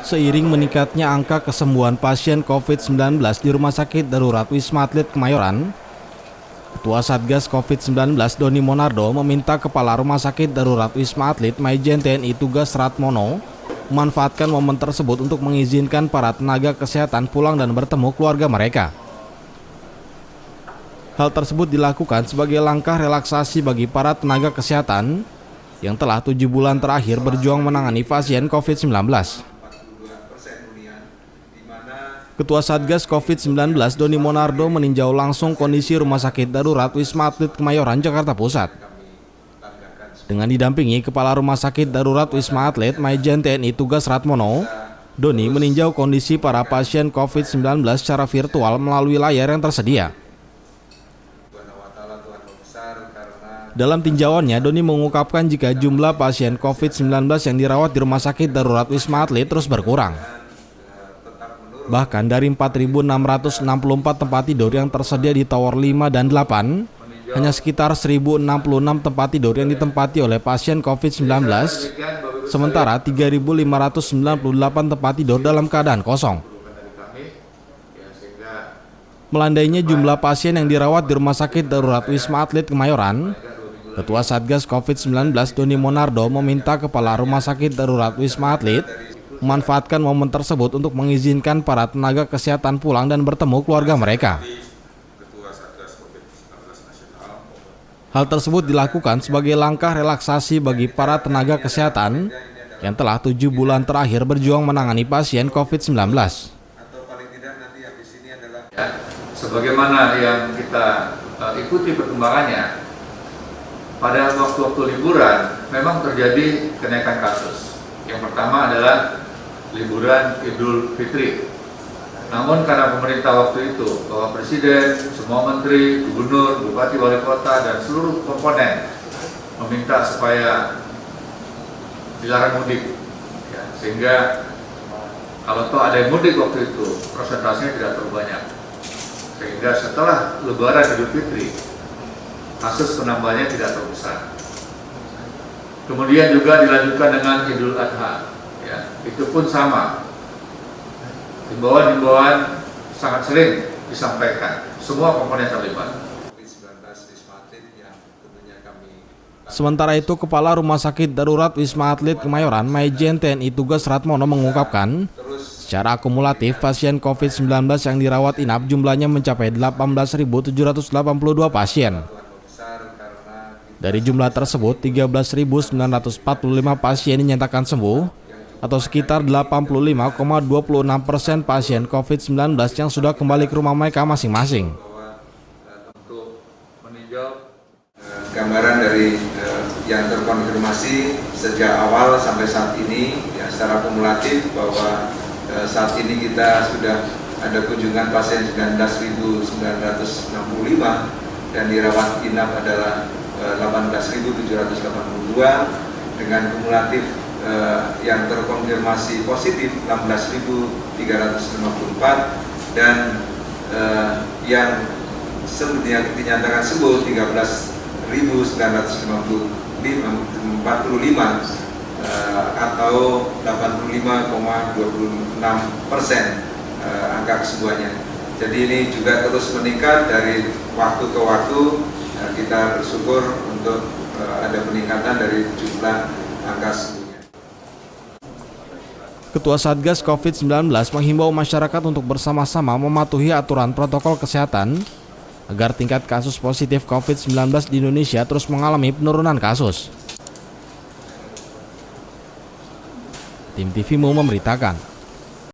Seiring meningkatnya angka kesembuhan pasien COVID-19 di Rumah Sakit Darurat Wisma Atlet Kemayoran, Ketua Satgas COVID-19 Doni Monardo meminta Kepala Rumah Sakit Darurat Wisma Atlet Maijen TNI Tugas Ratmono memanfaatkan momen tersebut untuk mengizinkan para tenaga kesehatan pulang dan bertemu keluarga mereka. Hal tersebut dilakukan sebagai langkah relaksasi bagi para tenaga kesehatan yang telah 7 bulan terakhir berjuang menangani pasien COVID-19. Ketua Satgas COVID-19 Doni Monardo meninjau langsung kondisi Rumah Sakit Darurat Wisma Atlet Kemayoran, Jakarta Pusat. Dengan didampingi Kepala Rumah Sakit Darurat Wisma Atlet Maijen TNI Tugas Ratmono, Doni meninjau kondisi para pasien COVID-19 secara virtual melalui layar yang tersedia. Dalam tinjauannya, Doni mengungkapkan jika jumlah pasien COVID-19 yang dirawat di Rumah Sakit Darurat Wisma Atlet terus berkurang. Bahkan dari 4.664 tempat tidur yang tersedia di Tower 5 dan 8, hanya sekitar 1.066 tempat tidur yang ditempati oleh pasien COVID-19, sementara 3.598 tempat tidur dalam keadaan kosong. Melandainya jumlah pasien yang dirawat di Rumah Sakit Darurat Wisma Atlet Kemayoran, Ketua Satgas COVID-19 Doni Monardo meminta Kepala Rumah Sakit Darurat Wisma Atlet memanfaatkan momen tersebut untuk mengizinkan para tenaga kesehatan pulang dan bertemu keluarga mereka. Hal tersebut dilakukan sebagai langkah relaksasi bagi para tenaga kesehatan yang telah 7 bulan terakhir berjuang menangani pasien COVID-19. Sebagaimana yang kita ikuti perkembangannya, pada waktu-waktu liburan memang terjadi kenaikan kasus. Yang pertama adalah liburan Idul Fitri. Namun karena pemerintah waktu itu, Bapak Presiden, semua menteri, gubernur, bupati, wali kota, dan seluruh komponen meminta supaya dilarang mudik, ya, sehingga kalau toh ada yang mudik waktu itu, persentasenya tidak terlalu banyak. Sehingga setelah Lebaran Idul Fitri, kasus penambahannya tidak terlalu besar. Kemudian juga dilanjutkan dengan Idul Adha. Ya, itu pun sama. Himbauan-himbauan sangat sering disampaikan. Semua komponen terlibat. Sementara itu, Kepala Rumah Sakit Darurat Wisma Atlet Kemayoran Maijen TNI Tugas Ratmono mengungkapkan, secara akumulatif pasien COVID-19 yang dirawat inap jumlahnya mencapai 18.782 pasien. Dari jumlah tersebut, 13.945 pasien dinyatakan sembuh, atau sekitar 85,26% pasien COVID-19 yang sudah kembali ke rumah mereka masing-masing. Gambaran dari yang terkonfirmasi sejak awal sampai saat ini, ya, secara kumulatif bahwa saat ini kita sudah ada kunjungan pasien 19.965 dan dirawat inap adalah 18.782 dengan kumulatif yang terkonfirmasi positif 16.354 dan yang dinyatakan sembuh 13.945 atau 85,26% angka kesembuhannya. Jadi ini juga terus meningkat dari waktu ke waktu. Kita bersyukur untuk ada peningkatan dari jumlah angka sembuhnya. Ketua Satgas COVID-19 menghimbau masyarakat untuk bersama-sama mematuhi aturan protokol kesehatan agar tingkat kasus positif COVID-19 di Indonesia terus mengalami penurunan kasus. Tim TVMU memberitakan.